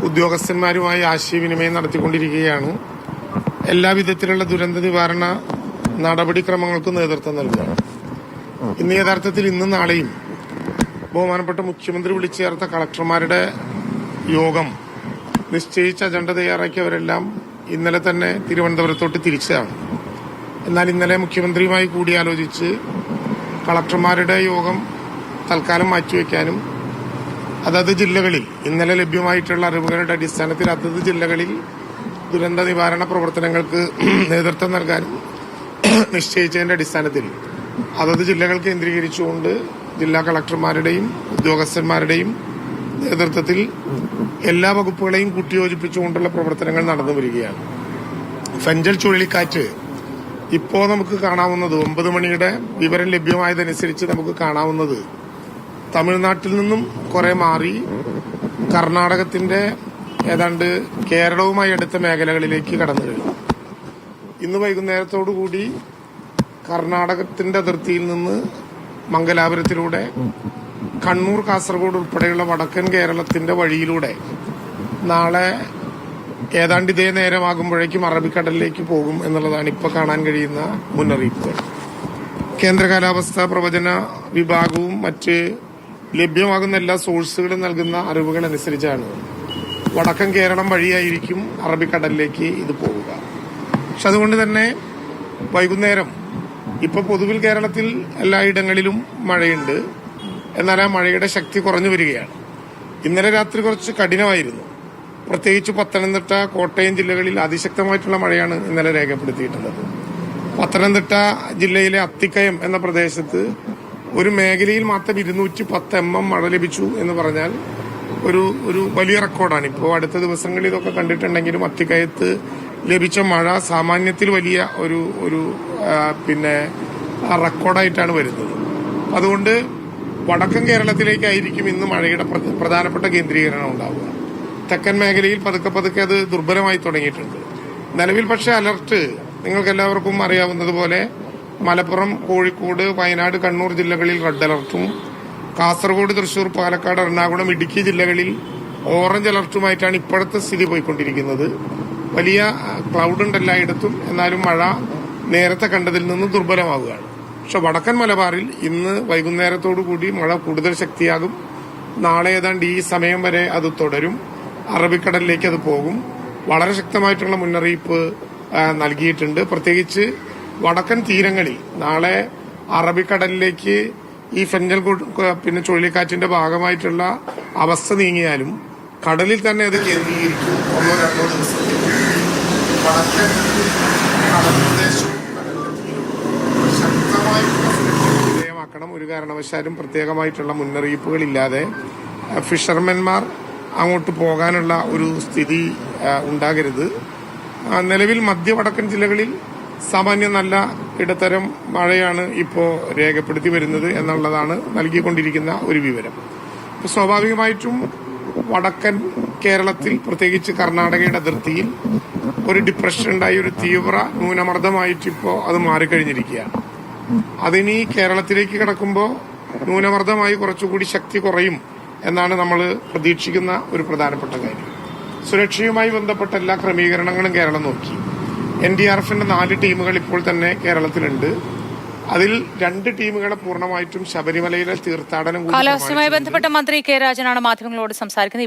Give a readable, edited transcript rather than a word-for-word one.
ഉദ്യോഗസ്ഥന്മാരുമായി ആശയവിനിമയം നടത്തിക്കൊണ്ടിരിക്കുകയാണ്. എല്ലാവിധത്തിലുള്ള ദുരന്ത നിവാരണ നടപടിക്രമങ്ങൾക്കും നേതൃത്വം നൽകുകയാണ്. ഇന്ന് യഥാർത്ഥത്തിൽ ഇന്നും നാളെയും ബഹുമാനപ്പെട്ട മുഖ്യമന്ത്രി വിളിച്ചു ചേർത്ത കളക്ടർമാരുടെ യോഗം നിശ്ചയിച്ച അജണ്ട തയ്യാറാക്കിയവരെല്ലാം ഇന്നലെ തന്നെ തിരുവനന്തപുരത്തോട്ട് തിരിച്ചതാണ്. എന്നാൽ ഇന്നലെ മുഖ്യമന്ത്രിയുമായി കൂടിയാലോചിച്ച് കളക്ടർമാരുടെ യോഗം തൽക്കാലം മാറ്റിവെക്കാനും അതത് ജില്ലകളിൽ ഇന്നലെ ലഭ്യമായിട്ടുള്ള അറിവുകളുടെ അടിസ്ഥാനത്തിൽ അതത് ജില്ലകളിൽ ദുരന്ത നിവാരണ പ്രവർത്തനങ്ങൾക്ക് നേതൃത്വം നൽകാനും നിശ്ചയിച്ചതിന്റെ അടിസ്ഥാനത്തിൽ അതത് ജില്ലകൾ കേന്ദ്രീകരിച്ചുകൊണ്ട് ജില്ലാ കളക്ടർമാരുടെയും ഉദ്യോഗസ്ഥന്മാരുടെയും നേതൃത്വത്തിൽ എല്ലാ വകുപ്പുകളെയും കൂട്ടിയോജിപ്പിച്ചുകൊണ്ടുള്ള പ്രവർത്തനങ്ങൾ നടന്നു വരികയാണ്. ഫെഞ്ചൽ ചുഴലിക്കാറ്റ് ഇപ്പോ നമുക്ക് കാണാവുന്നത് 9 മണിയുടെ വിവരം ലഭ്യമായതനുസരിച്ച് നമുക്ക് കാണാവുന്നത് തമിഴ്നാട്ടിൽ നിന്നും കുറെ മാറി കർണാടകത്തിന്റെ ഏതാണ്ട് കേരളവുമായി അടുത്ത മേഖലകളിലേക്ക് കടന്നു കഴിഞ്ഞു. ഇന്ന് വൈകുന്നേരത്തോടുകൂടി കർണാടകത്തിന്റെ അതിർത്തിയിൽ നിന്ന് മംഗലാപുരത്തിലൂടെ കണ്ണൂർ, കാസർഗോഡ് ഉൾപ്പെടെയുള്ള വടക്കൻ കേരളത്തിന്റെ വഴിയിലൂടെ നാളെ ഏതാണ്ട് ഇതേ നേരമാകുമ്പോഴേക്കും അറബിക്കടലിലേക്ക് പോകും എന്നുള്ളതാണ് ഇപ്പോൾ കാണാൻ കഴിയുന്ന മുന്നറിയിപ്പുകൾ. കേന്ദ്ര കാലാവസ്ഥാ പ്രവചന വിഭാഗവും മറ്റ് ലഭ്യമാകുന്ന എല്ലാ സോഴ്സുകളും നൽകുന്ന അറിവുകൾ അനുസരിച്ചാണ് വടക്കൻ കേരളം വഴിയായിരിക്കും അറബിക്കടലിലേക്ക് ഇത് പോവുക. പക്ഷെ അതുകൊണ്ട് തന്നെ വൈകുന്നേരം ഇപ്പൊ പൊതുവിൽ കേരളത്തിൽ എല്ലായിടങ്ങളിലും മഴയുണ്ട്. എന്നാൽ ആ മഴയുടെ ശക്തി കുറഞ്ഞു വരികയാണ്. ഇന്നലെ രാത്രി കുറച്ച് കഠിനമായിരുന്നു. പ്രത്യേകിച്ച് പത്തനംതിട്ട, കോട്ടയം ജില്ലകളിൽ അതിശക്തമായിട്ടുള്ള മഴയാണ് ഇന്നലെ രേഖപ്പെടുത്തിയിട്ടുള്ളത്. പത്തനംതിട്ട ജില്ലയിലെ അത്തിക്കയം എന്ന പ്രദേശത്ത് ഒരു മേഖലയിൽ മാത്രം 210 mm മഴ ലഭിച്ചു എന്ന് പറഞ്ഞാൽ ഒരു വലിയ റെക്കോർഡാണ്. ഇപ്പോൾ അടുത്ത ദിവസങ്ങളിൽ ഇതൊക്കെ കണ്ടിട്ടുണ്ടെങ്കിലും അത്തിക്കയത്ത് ലഭിച്ച മഴ സാമാന്യത്തിൽ വലിയ ഒരു റെക്കോർഡായിട്ടാണ് വരുന്നത്. അതുകൊണ്ട് വടക്കൻ കേരളത്തിലേക്കായിരിക്കും ഇന്ന് മഴയുടെ പ്രധാനപ്പെട്ട കേന്ദ്രീകരണം ഉണ്ടാവുക. തെക്കൻ മേഖലയിൽ പതുക്കെ അത് ദുർബലമായി തുടങ്ങിയിട്ടുണ്ട്. നിലവിൽ പക്ഷേ അലർട്ട് നിങ്ങൾക്കെല്ലാവർക്കും അറിയാവുന്നതുപോലെ മലപ്പുറം, കോഴിക്കോട്, വയനാട്, കണ്ണൂർ ജില്ലകളിൽ റെഡ് അലർട്ടും കാസർഗോഡ്, തൃശൂർ, പാലക്കാട്, എറണാകുളം, ഇടുക്കി ജില്ലകളിൽ ഓറഞ്ച് അലർട്ടുമായിട്ടാണ് ഇപ്പോഴത്തെ സ്ഥിതി പോയിക്കൊണ്ടിരിക്കുന്നത്. വലിയ ക്ലൗഡ് ഉണ്ട് എല്ലായിടത്തും. എന്നാലും മഴ നേരത്തെ കണ്ടതിൽ നിന്ന് ദുർബലമാവുകയാണ്. പക്ഷെ വടക്കൻ മലബാറിൽ ഇന്ന് വൈകുന്നേരത്തോടുകൂടി മഴ കൂടുതൽ ശക്തിയാകും. നാളെ ഏതാണ്ട് ഈ സമയം വരെ അത് തുടരും. അറബിക്കടലിലേക്ക് അത് പോകും. വളരെ ശക്തമായിട്ടുള്ള മുന്നറിയിപ്പ് നൽകിയിട്ടുണ്ട്. പ്രത്യേകിച്ച് വടക്കൻ തീരങ്ങളിൽ നാളെ അറബിക്കടലിലേക്ക് ഈ ഫെഞ്ചൽ ചുഴലിക്കാറ്റിന്റെ ഭാഗമായിട്ടുള്ള അവസ്ഥ നീങ്ങിയാലും കടലിൽ തന്നെ അത് കേന്ദ്രീകരിക്കും. 1-2 ദിവസത്തിൽ വടക്കൻ കടൽപ്രദേശവും ശക്തമായിട്ടുള്ള വിധേയമാക്കണം. ഒരു കാരണവശാലും പ്രത്യേകമായിട്ടുള്ള മുന്നറിയിപ്പുകളില്ലാതെ ഫിഷർമെൻമാർ അങ്ങോട്ട് പോകാനുള്ള ഒരു സ്ഥിതി ഉണ്ടാകരുത്. നിലവിൽ മധ്യവടക്കൻ ജില്ലകളിൽ സാമാന്യം നല്ല ഇടത്തരം മഴയാണ് ഇപ്പോൾ രേഖപ്പെടുത്തി വരുന്നത് എന്നുള്ളതാണ് നൽകിക്കൊണ്ടിരിക്കുന്ന ഒരു വിവരം. സ്വാഭാവികമായിട്ടും വടക്കൻ കേരളത്തിൽ പ്രത്യേകിച്ച് കർണാടകയുടെ അതിർത്തിയിൽ ഒരു ഡിപ്രഷൻ ഉണ്ടായി, ഒരു തീവ്ര ന്യൂനമർദ്ദമായിട്ട് ഇപ്പോൾ അത് മാറിക്കഴിഞ്ഞിരിക്കുകയാണ്. അതിനി കേരളത്തിലേക്ക് കിടക്കുമ്പോൾ ന്യൂനമർദ്ദമായി കുറച്ചുകൂടി ശക്തി കുറയും എന്നാണ് നമ്മൾ പ്രതീക്ഷിക്കുന്ന ഒരു പ്രധാനപ്പെട്ട കാര്യം. സുരക്ഷയുമായി ബന്ധപ്പെട്ട എല്ലാ ക്രമീകരണങ്ങളും കേരളം നോക്കി. NDRFന്റെ 4 ടീമുകൾ ഇപ്പോൾ തന്നെ കേരളത്തിലുണ്ട്. അതിൽ 2 ടീമുകളെ പൂർണ്ണമായിട്ടും ശബരിമലയിലെ തീർത്ഥാടനം കാലാവസ്ഥയുമായി ബന്ധപ്പെട്ട മന്ത്രി കെ രാജനാണ് മാധ്യമങ്ങളോട് സംസാരിക്കുന്നത്.